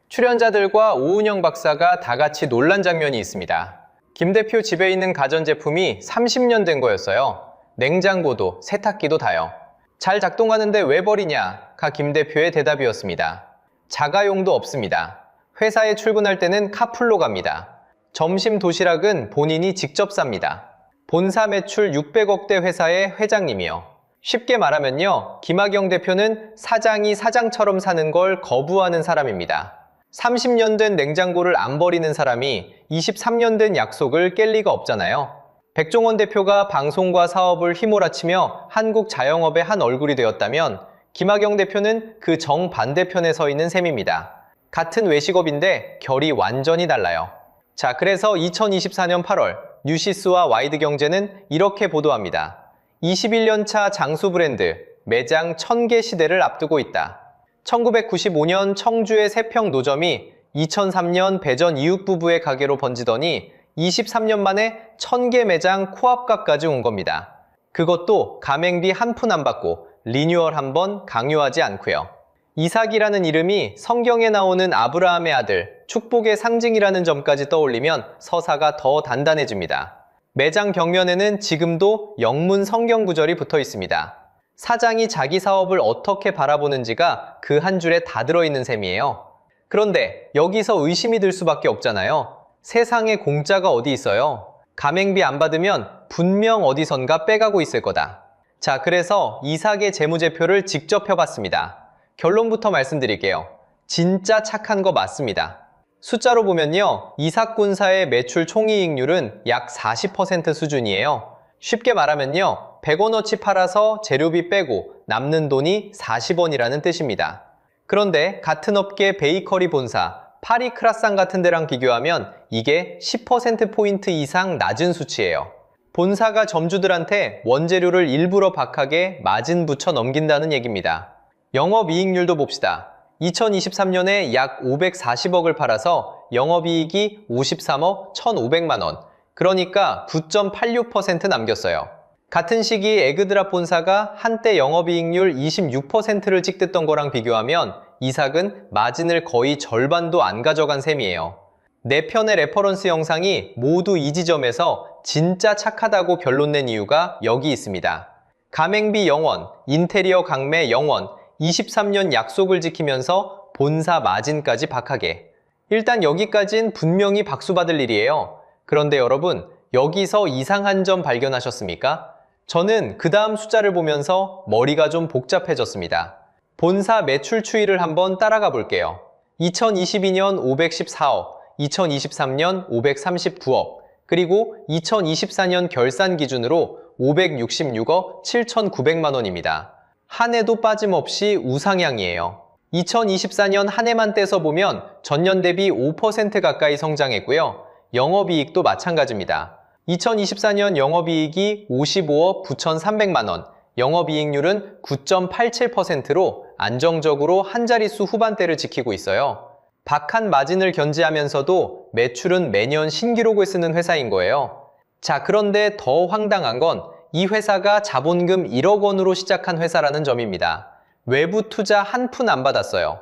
출연자들과 오은영 박사가 다 같이 놀란 장면이 있습니다. 김 대표 집에 있는 가전제품이 30년 된 거였어요. 냉장고도 세탁기도 다요. 잘 작동하는데 왜 버리냐?가 김 대표의 대답이었습니다. 자가용도 없습니다. 회사에 출근할 때는 카풀로 갑니다. 점심 도시락은 본인이 직접 삽니다. 본사 매출 600억대 회사의 회장님이요. 쉽게 말하면요, 김학영 대표는 사장이 사장처럼 사는 걸 거부하는 사람입니다. 30년 된 냉장고를 안 버리는 사람이 23년 된 약속을 깰 리가 없잖아요. 백종원 대표가 방송과 사업을 휘몰아치며 한국 자영업의 한 얼굴이 되었다면 김학영 대표는 그 정반대편에 서 있는 셈입니다. 같은 외식업인데 결이 완전히 달라요. 자, 그래서 2024년 8월 뉴시스와 와이드경제는 이렇게 보도합니다. 21년차 장수 브랜드 매장 1000개 시대를 앞두고 있다. 1995년 청주의 세평 노점이 2003년 배전 이웃 부부의 가게로 번지더니 23년 만에 1000개 매장 코앞가까지 온 겁니다. 그것도 가맹비 한 푼 안 받고 리뉴얼 한번 강요하지 않고요. 이삭이라는 이름이 성경에 나오는 아브라함의 아들, 축복의 상징이라는 점까지 떠올리면 서사가 더 단단해집니다. 매장 벽면에는 지금도 영문 성경 구절이 붙어 있습니다. 사장이 자기 사업을 어떻게 바라보는지가 그 한 줄에 다 들어있는 셈이에요. 그런데 여기서 의심이 들 수밖에 없잖아요. 세상에 공짜가 어디 있어요? 가맹비 안 받으면 분명 어디선가 빼가고 있을 거다. 자, 그래서 이삭의 재무제표를 직접 펴봤습니다. 결론부터 말씀드릴게요. 진짜 착한 거 맞습니다. 숫자로 보면요, 이삭군사의 매출 총이익률은 약 40% 수준이에요. 쉽게 말하면요, 100원어치 팔아서 재료비 빼고 남는 돈이 40원이라는 뜻입니다. 그런데 같은 업계 베이커리 본사, 파리크라상 같은 데랑 비교하면 이게 10%포인트 이상 낮은 수치예요. 본사가 점주들한테 원재료를 일부러 박하게 마진 붙여 넘긴다는 얘기입니다. 영업이익률도 봅시다. 2023년에 약 540억을 팔아서 영업이익이 53억 1,500만 원, 그러니까 9.86% 남겼어요. 같은 시기 에그드랍 본사가 한때 영업이익률 26%를 찍댔던 거랑 비교하면 이삭은 마진을 거의 절반도 안 가져간 셈이에요. 4편의 레퍼런스 영상이 모두 이 지점에서 진짜 착하다고 결론 낸 이유가 여기 있습니다. 가맹비 0원, 인테리어 강매 0원, 23년 약속을 지키면서 본사 마진까지 박하게. 일단 여기까진 분명히 박수 받을 일이에요. 그런데 여러분, 여기서 이상한 점 발견하셨습니까? 저는 그 다음 숫자를 보면서 머리가 좀 복잡해졌습니다. 본사 매출 추이를 한번 따라가 볼게요. 2022년 514억, 2023년 539억, 그리고 2024년 결산 기준으로 566억 7,900만 원입니다. 한 해도 빠짐없이 우상향이에요. 2024년 한 해만 떼서 보면 전년 대비 5% 가까이 성장했고요. 영업이익도 마찬가지입니다. 2024년 영업이익이 55억 9,300만 원, 영업이익률은 9.87%로 안정적으로 한 자릿수 후반대를 지키고 있어요. 박한 마진을 견지하면서도 매출은 매년 신기록을 쓰는 회사인 거예요. 자, 그런데 더 황당한 건 이 회사가 자본금 1억 원으로 시작한 회사라는 점입니다. 외부 투자 한 푼 안 받았어요.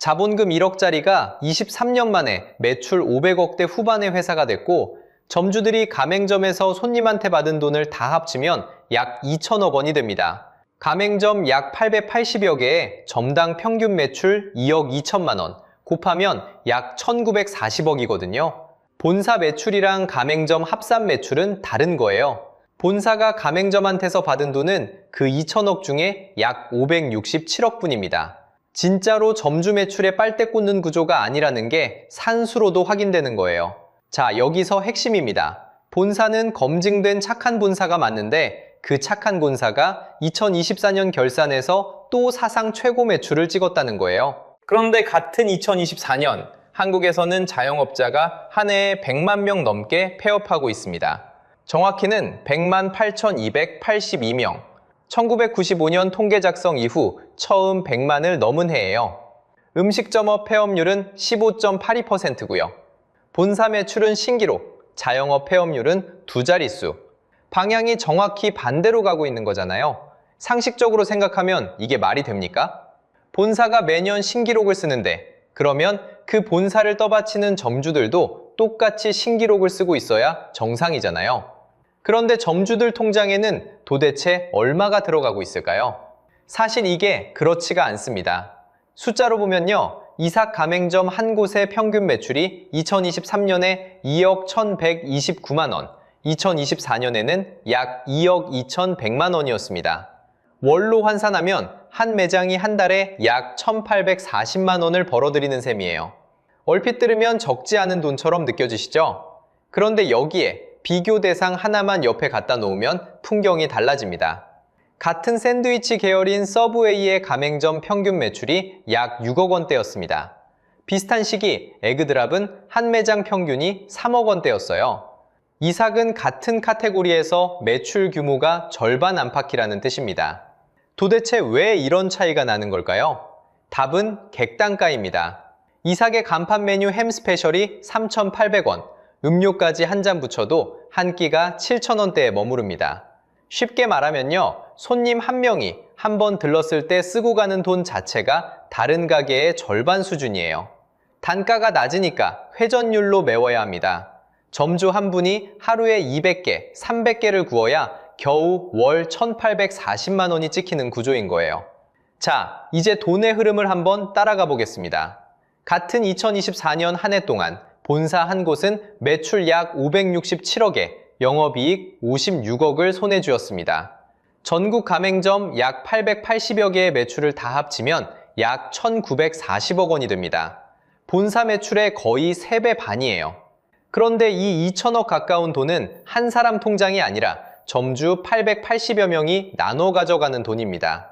자본금 1억짜리가 23년 만에 매출 500억대 후반의 회사가 됐고 점주들이 가맹점에서 손님한테 받은 돈을 다 합치면 약 2천억 원이 됩니다. 가맹점 약 880여 개에 점당 평균 매출 2억 2천만 원, 곱하면 약 1940억이거든요. 본사 매출이랑 가맹점 합산 매출은 다른 거예요. 본사가 가맹점한테서 받은 돈은 그 2천억 중에 약 567억 뿐입니다. 진짜로 점주 매출에 빨대 꽂는 구조가 아니라는 게 산수로도 확인되는 거예요. 자, 여기서 핵심입니다. 본사는 검증된 착한 본사가 맞는데 그 착한 본사가 2024년 결산에서 또 사상 최고 매출을 찍었다는 거예요. 그런데 같은 2024년 한국에서는 자영업자가 한 해에 100만 명 넘게 폐업하고 있습니다. 정확히는 100만 8,282명. 1995년 통계 작성 이후 처음 100만을 넘은 해예요. 음식점업 폐업률은 15.82%고요. 본사 매출은 신기록, 자영업 폐업률은 두 자릿수. 방향이 정확히 반대로 가고 있는 거잖아요. 상식적으로 생각하면 이게 말이 됩니까? 본사가 매년 신기록을 쓰는데 그러면 그 본사를 떠받치는 점주들도 똑같이 신기록을 쓰고 있어야 정상이잖아요. 그런데 점주들 통장에는 도대체 얼마가 들어가고 있을까요? 사실 이게 그렇지가 않습니다. 숫자로 보면요. 이삭 가맹점 한 곳의 평균 매출이 2023년에 2억 1,129만 원, 2024년에는 약 2억 2,100만 원이었습니다. 월로 환산하면 한 매장이 한 달에 약 1,840만 원을 벌어들이는 셈이에요. 얼핏 들으면 적지 않은 돈처럼 느껴지시죠? 그런데 여기에 비교 대상 하나만 옆에 갖다 놓으면 풍경이 달라집니다. 같은 샌드위치 계열인 서브웨이의 가맹점 평균 매출이 약 6억 원대였습니다. 비슷한 시기 에그드랍은 한 매장 평균이 3억 원대였어요. 이삭은 같은 카테고리에서 매출 규모가 절반 안팎이라는 뜻입니다. 도대체 왜 이런 차이가 나는 걸까요? 답은 객단가입니다. 이삭의 간판 메뉴 햄 스페셜이 3,800원, 음료까지 한 잔 붙여도 한 끼가 7,000원대에 머무릅니다. 쉽게 말하면요, 손님 한 명이 한 번 들렀을 때 쓰고 가는 돈 자체가 다른 가게의 절반 수준이에요. 단가가 낮으니까 회전율로 메워야 합니다. 점주 한 분이 하루에 200개, 300개를 구워야 겨우 월 1,840만 원이 찍히는 구조인 거예요. 자, 이제 돈의 흐름을 한번 따라가 보겠습니다. 같은 2024년 한 해 동안 본사 한 곳은 매출 약 567억에 영업이익 56억을 손에 쥐었습니다. 전국 가맹점 약 880여 개의 매출을 다 합치면 약 1,940억 원이 됩니다. 본사 매출의 거의 3배 반이에요. 그런데 이 2천억 가까운 돈은 한 사람 통장이 아니라 점주 880여 명이 나눠 가져가는 돈입니다.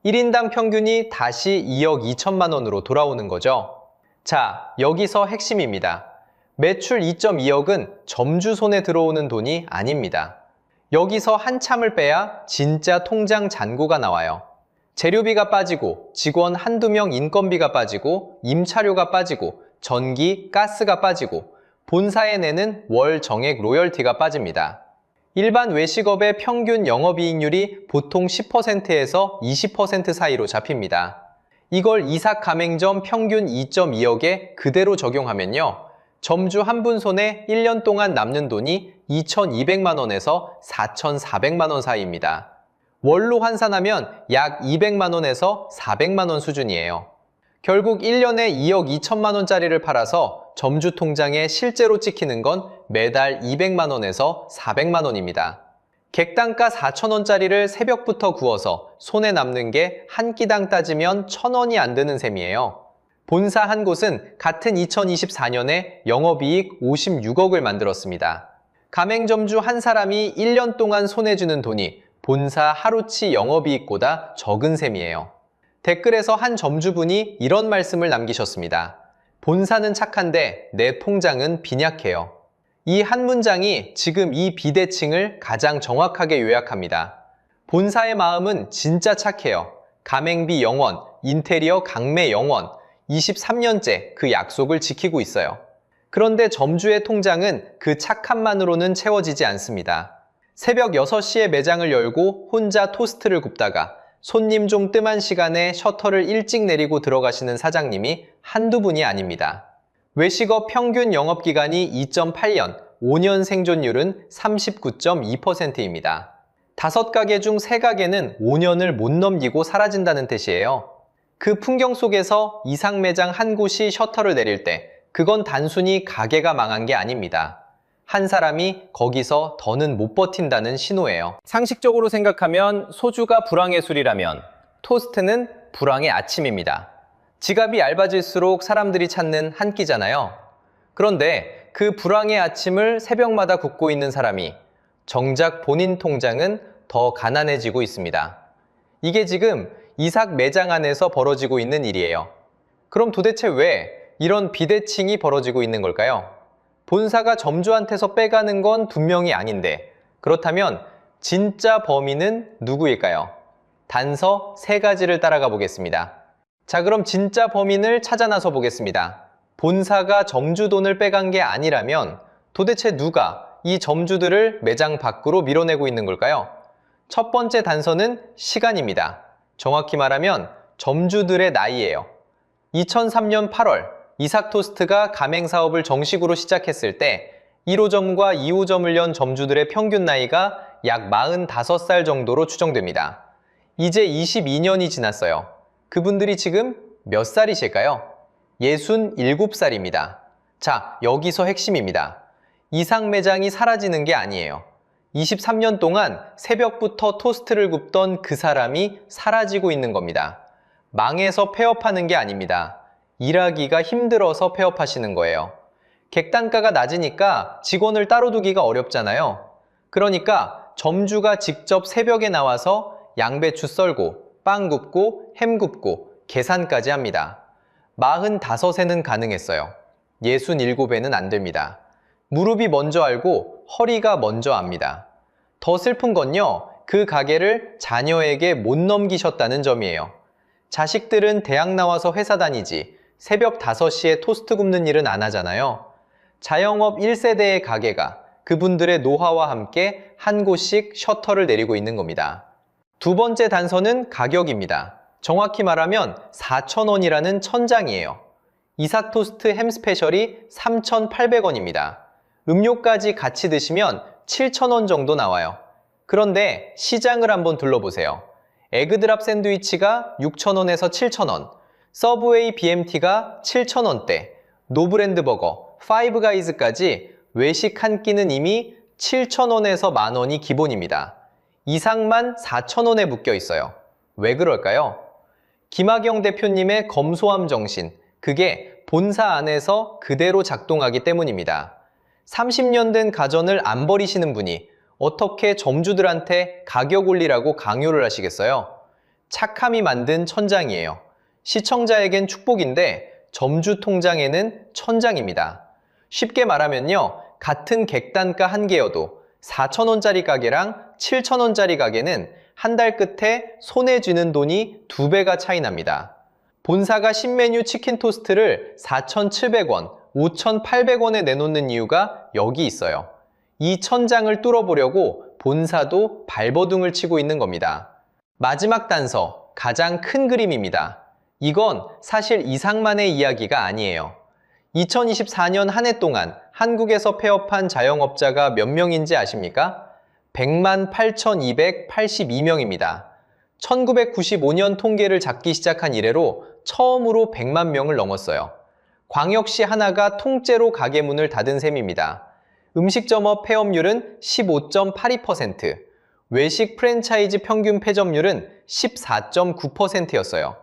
1인당 평균이 다시 2억 2천만 원으로 돌아오는 거죠. 자, 여기서 핵심입니다. 매출 2.2억은 점주 손에 들어오는 돈이 아닙니다. 여기서 한참을 빼야 진짜 통장 잔고가 나와요. 재료비가 빠지고 직원 한두 명 인건비가 빠지고 임차료가 빠지고 전기, 가스가 빠지고 본사에 내는 월 정액 로열티가 빠집니다. 일반 외식업의 평균 영업이익률이 보통 10%에서 20% 사이로 잡힙니다. 이걸 이삭 가맹점 평균 2.2억에 그대로 적용하면요. 점주 한 분 손에 1년 동안 남는 돈이 2,200만 원에서 4,400만 원 사이입니다. 월로 환산하면 약 200만 원에서 400만 원 수준이에요. 결국 1년에 2억 2천만 원짜리를 팔아서 점주 통장에 실제로 찍히는 건 매달 200만 원에서 400만 원입니다. 객단가 4,000원짜리를 새벽부터 구워서 손에 남는 게 한 끼당 따지면 1,000원이 안 되는 셈이에요. 본사 한 곳은 같은 2024년에 영업이익 56억을 만들었습니다. 가맹점주 한 사람이 1년 동안 손에 쥐는 돈이 본사 하루치 영업이익보다 적은 셈이에요. 댓글에서 한 점주분이 이런 말씀을 남기셨습니다. 본사는 착한데 내 통장은 빈약해요. 이 한 문장이 지금 이 비대칭을 가장 정확하게 요약합니다. 본사의 마음은 진짜 착해요. 가맹비 영원, 인테리어 강매 영원, 23년째 그 약속을 지키고 있어요. 그런데 점주의 통장은 그 착함만으로는 채워지지 않습니다. 새벽 6시에 매장을 열고 혼자 토스트를 굽다가 손님 좀 뜸한 시간에 셔터를 일찍 내리고 들어가시는 사장님이 한두 분이 아닙니다. 외식업 평균 영업기간이 2.8년, 5년 생존율은 39.2%입니다. 5가게 중 3가게는 5년을 못 넘기고 사라진다는 뜻이에요. 그 풍경 속에서 이상 매장 한 곳이 셔터를 내릴 때 그건 단순히 가게가 망한 게 아닙니다. 한 사람이 거기서 더는 못 버틴다는 신호예요. 상식적으로 생각하면 소주가 불황의 술이라면 토스트는 불황의 아침입니다. 지갑이 얇아질수록 사람들이 찾는 한 끼잖아요. 그런데 그 불황의 아침을 새벽마다 굽고 있는 사람이 정작 본인 통장은 더 가난해지고 있습니다. 이게 지금 이삭 매장 안에서 벌어지고 있는 일이에요. 그럼 도대체 왜 이런 비대칭이 벌어지고 있는 걸까요? 본사가 점주한테서 빼가는 건 분명히 아닌데 그렇다면 진짜 범인은 누구일까요? 단서 3가지를 따라가 보겠습니다. 자, 그럼 진짜 범인을 찾아 나서 보겠습니다. 본사가 점주 돈을 빼간 게 아니라면 도대체 누가 이 점주들을 매장 밖으로 밀어내고 있는 걸까요? 첫 번째 단서는 시간입니다. 정확히 말하면 점주들의 나이예요. 2003년 8월 이삭토스트가 가맹사업을 정식으로 시작했을 때 1호점과 2호점을 연 점주들의 평균 나이가 약 45살 정도로 추정됩니다. 이제 22년이 지났어요. 그분들이 지금 몇 살이실까요? 67살입니다. 자, 여기서 핵심입니다. 이삭 매장이 사라지는 게 아니에요. 23년 동안 새벽부터 토스트를 굽던 그 사람이 사라지고 있는 겁니다. 망해서 폐업하는 게 아닙니다. 일하기가 힘들어서 폐업하시는 거예요. 객단가가 낮으니까 직원을 따로 두기가 어렵잖아요. 그러니까 점주가 직접 새벽에 나와서 양배추 썰고 빵 굽고 햄 굽고 계산까지 합니다. 45에는 가능했어요. 67에는 안 됩니다. 무릎이 먼저 알고 허리가 먼저 압니다. 더 슬픈 건요, 그 가게를 자녀에게 못 넘기셨다는 점이에요. 자식들은 대학 나와서 회사 다니지 새벽 5시에 토스트 굽는 일은 안 하잖아요. 자영업 1세대의 가게가 그분들의 노하우와 함께 한 곳씩 셔터를 내리고 있는 겁니다. 두 번째 단서는 가격입니다. 정확히 말하면 4,000원이라는 천장이에요. 이삭 토스트 햄 스페셜이 3,800원입니다. 음료까지 같이 드시면 7,000원 정도 나와요. 그런데 시장을 한번 둘러보세요. 에그드랍 샌드위치가 6,000원에서 7,000원, 서브웨이 BMT가 7,000원대, 노브랜드 버거, 파이브가이즈까지 외식 한 끼는 이미 7,000원에서 만원이 기본입니다. 이삭만 4,000원에 묶여 있어요. 왜 그럴까요? 김학영 대표님의 검소함 정신, 그게 본사 안에서 그대로 작동하기 때문입니다. 30년 된 가전을 안 버리시는 분이 어떻게 점주들한테 가격 올리라고 강요를 하시겠어요? 착함이 만든 천장이에요. 시청자에겐 축복인데 점주 통장에는 천장입니다. 쉽게 말하면요, 같은 객단가 한 개여도 4,000원짜리 가게랑 7,000원짜리 가게는 한 달 끝에 손에 쥐는 돈이 2배가 차이 납니다. 본사가 신메뉴 치킨 토스트를 4,700원, 5,800원에 내놓는 이유가 여기 있어요. 이 천장을 뚫어보려고 본사도 발버둥을 치고 있는 겁니다. 마지막 단서, 가장 큰 그림입니다. 이건 사실 이삭만의 이야기가 아니에요. 2024년 한 해 동안 한국에서 폐업한 자영업자가 몇 명인지 아십니까? 108,282명입니다. 1995년 통계를 잡기 시작한 이래로 처음으로 100만 명을 넘었어요. 광역시 하나가 통째로 가게 문을 닫은 셈입니다. 음식점업 폐업률은 15.82%, 외식 프랜차이즈 평균 폐점률은 14.9%였어요.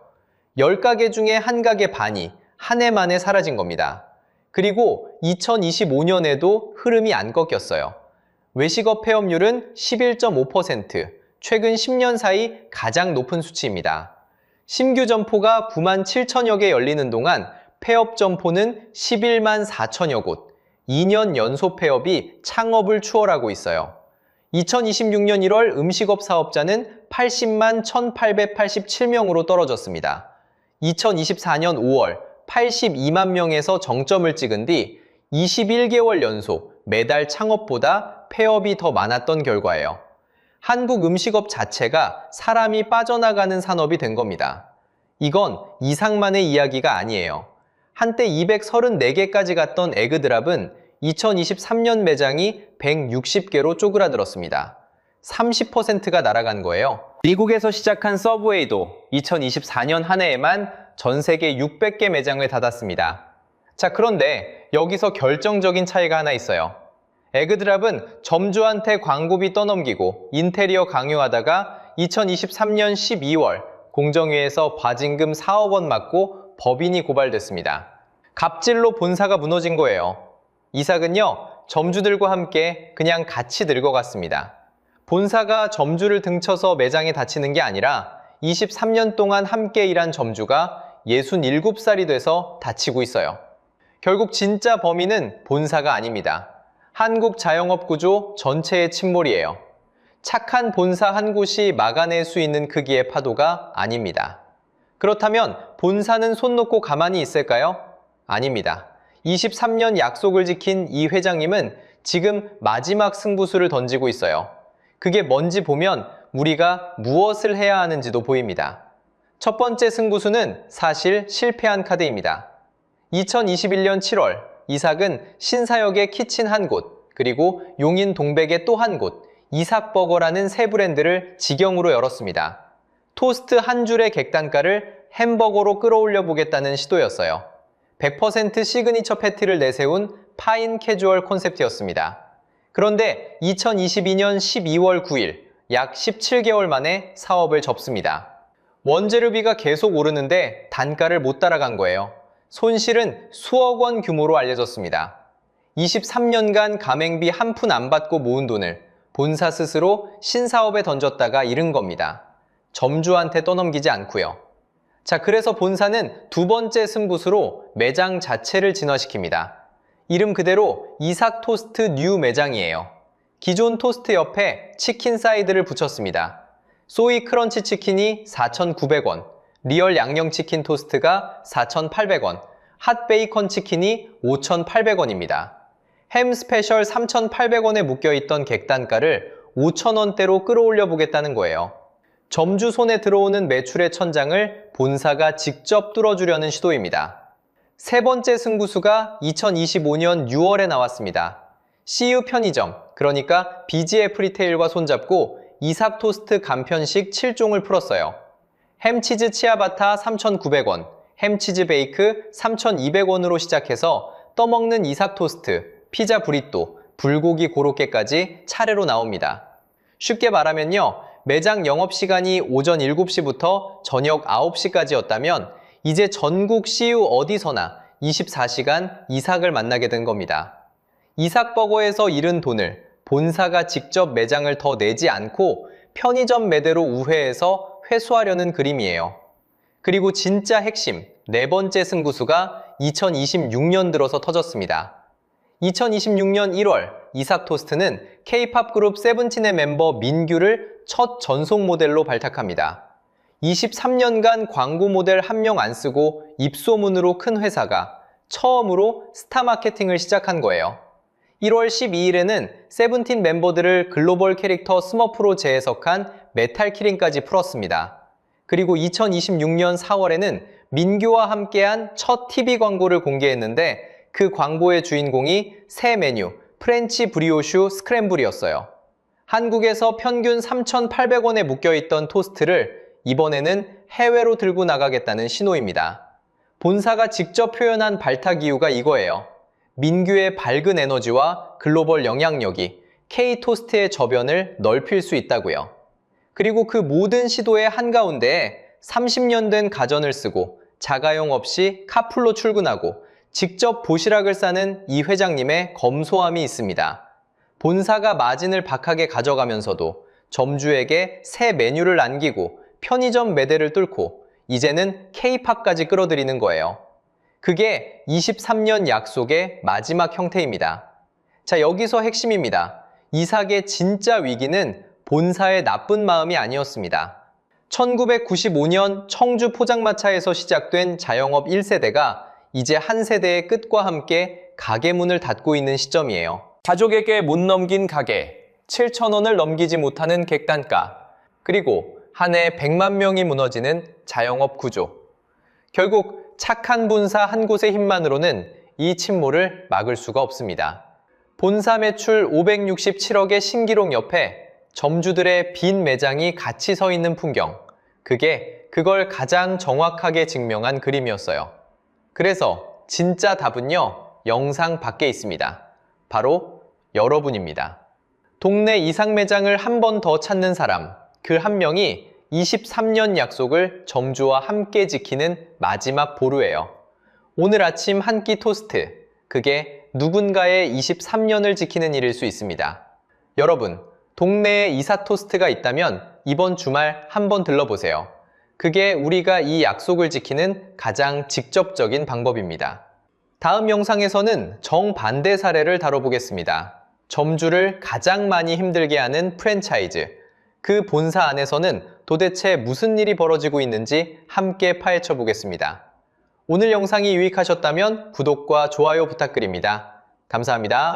10가게 중에 한 가게 반이 한 해 만에 사라진 겁니다. 그리고 2025년에도 흐름이 안 꺾였어요. 외식업 폐업률은 11.5%, 최근 10년 사이 가장 높은 수치입니다. 신규 점포가 9만 7천여 개 열리는 동안 폐업 점포는 11만 4천여 곳, 2년 연속 폐업이 창업을 추월하고 있어요. 2026년 1월 음식업 사업자는 80만 1,887명으로 떨어졌습니다. 2024년 5월 82만 명에서 정점을 찍은 뒤 21개월 연속 매달 창업보다 폐업이 더 많았던 결과예요. 한국 음식업 자체가 사람이 빠져나가는 산업이 된 겁니다. 이건 이상만의 이야기가 아니에요. 한때 234개까지 갔던 에그드랍은 2023년 매장이 160개로 쪼그라들었습니다. 30%가 날아간 거예요. 미국에서 시작한 서브웨이도 2024년 한 해에만 전 세계 600개 매장을 닫았습니다. 자, 그런데 여기서 결정적인 차이가 하나 있어요. 에그드랍은 점주한테 광고비 떠넘기고 인테리어 강요하다가 2023년 12월 공정위에서 과징금 4억 원 맞고 법인이 고발됐습니다. 갑질로 본사가 무너진 거예요. 이삭은요, 점주들과 함께 그냥 같이 늙어갔습니다. 본사가 점주를 등쳐서 매장에 닫히는 게 아니라 23년 동안 함께 일한 점주가 67살이 돼서 닫히고 있어요. 결국 진짜 범인은 본사가 아닙니다. 한국 자영업 구조 전체의 침몰이에요. 착한 본사 한 곳이 막아낼 수 있는 크기의 파도가 아닙니다. 그렇다면 본사는 손 놓고 가만히 있을까요? 아닙니다. 23년 약속을 지킨 이 회장님은 지금 마지막 승부수를 던지고 있어요. 그게 뭔지 보면 우리가 무엇을 해야 하는지도 보입니다. 첫 번째 승부수는 사실 실패한 카드입니다. 2021년 7월 이삭은 신사역의 키친 한 곳, 그리고 용인 동백의 또 한 곳, 이삭버거라는 새 브랜드를 직영으로 열었습니다. 토스트 한 줄의 객단가를 햄버거로 끌어올려 보겠다는 시도였어요. 100% 시그니처 패티를 내세운 파인 캐주얼 콘셉트였습니다. 그런데 2022년 12월 9일, 약 17개월 만에 사업을 접습니다. 원재료비가 계속 오르는데 단가를 못 따라간 거예요. 손실은 수억 원 규모로 알려졌습니다. 23년간 가맹비 한 푼 안 받고 모은 돈을 본사 스스로 신사업에 던졌다가 잃은 겁니다. 점주한테 떠넘기지 않고요. 자, 그래서 본사는 두 번째 승부수로 매장 자체를 진화시킵니다. 이름 그대로 이삭 토스트 뉴 매장이에요. 기존 토스트 옆에 치킨 사이드를 붙였습니다. 소이 크런치 치킨이 4,900원, 리얼 양념치킨 토스트가 4,800원, 핫 베이컨 치킨이 5,800원입니다. 햄 스페셜 3,800원에 묶여있던 객단가를 5,000원대로 끌어올려 보겠다는 거예요. 점주 손에 들어오는 매출의 천장을 본사가 직접 뚫어주려는 시도입니다. 세 번째 승부수가 2025년 6월에 나왔습니다. CU 편의점, 그러니까 BGF 리테일과 손잡고 이삭 토스트 간편식 7종을 풀었어요. 햄치즈 치아바타 3,900원, 햄치즈 베이크 3,200원으로 시작해서 떠먹는 이삭 토스트, 피자 브리또, 불고기 고로케까지 차례로 나옵니다. 쉽게 말하면요, 매장 영업시간이 오전 7시부터 저녁 9시까지였다면 이제 전국 CU 어디서나 24시간 이삭을 만나게 된 겁니다. 이삭버거에서 잃은 돈을 본사가 직접 매장을 더 내지 않고 편의점 매대로 우회해서 회수하려는 그림이에요. 그리고 진짜 핵심, 네 번째 승부수가 2026년 들어서 터졌습니다. 2026년 1월 이삭 토스트는 K-팝 그룹 세븐틴의 멤버 민규를 첫 전속 모델로 발탁합니다. 23년간 광고 모델 한 명 안 쓰고 입소문으로 큰 회사가 처음으로 스타 마케팅을 시작한 거예요. 1월 12일에는 세븐틴 멤버들을 글로벌 캐릭터 스머프로 재해석한 메탈 키링까지 풀었습니다. 그리고 2026년 4월에는 민규와 함께한 첫 TV 광고를 공개했는데 그 광고의 주인공이 새 메뉴 프렌치 브리오슈 스크램블이었어요. 한국에서 평균 3,800원에 묶여있던 토스트를 이번에는 해외로 들고 나가겠다는 신호입니다. 본사가 직접 표현한 발탁 이유가 이거예요. 민규의 밝은 에너지와 글로벌 영향력이 K-토스트의 저변을 넓힐 수 있다고요. 그리고 그 모든 시도의 한가운데에 30년 된 가전을 쓰고 자가용 없이 카풀로 출근하고 직접 도시락을 싸는 이 회장님의 검소함이 있습니다. 본사가 마진을 박하게 가져가면서도 점주에게 새 메뉴를 남기고 편의점 매대를 뚫고 이제는 K-팝까지 끌어들이는 거예요. 그게 23년 약속의 마지막 형태입니다. 자, 여기서 핵심입니다. 이삭의 진짜 위기는 본사의 나쁜 마음이 아니었습니다. 1995년 청주 포장마차에서 시작된 자영업 1세대가 이제 한 세대의 끝과 함께 가게 문을 닫고 있는 시점이에요. 가족에게 못 넘긴 가게, 7,000원을 넘기지 못하는 객단가, 그리고 한 해 100만 명이 무너지는 자영업 구조. 결국 착한 본사 한 곳의 힘만으로는 이 침몰을 막을 수가 없습니다. 본사 매출 567억의 신기록 옆에 점주들의 빈 매장이 같이 서 있는 풍경. 그걸 가장 정확하게 증명한 그림이었어요. 그래서 진짜 답은요, 영상 밖에 있습니다. 바로 여러분입니다. 동네 이상 매장을 한 번 더 찾는 사람, 그 한 명이 23년 약속을 점주와 함께 지키는 마지막 보루예요. 오늘 아침 한 끼 토스트, 그게 누군가의 23년을 지키는 일일 수 있습니다. 여러분, 동네에 이사 토스트가 있다면 이번 주말 한번 들러보세요. 그게 우리가 이 약속을 지키는 가장 직접적인 방법입니다. 다음 영상에서는 정반대 사례를 다뤄보겠습니다. 점주를 가장 많이 힘들게 하는 프랜차이즈. 그 본사 안에서는 도대체 무슨 일이 벌어지고 있는지 함께 파헤쳐 보겠습니다. 오늘 영상이 유익하셨다면 구독과 좋아요 부탁드립니다. 감사합니다.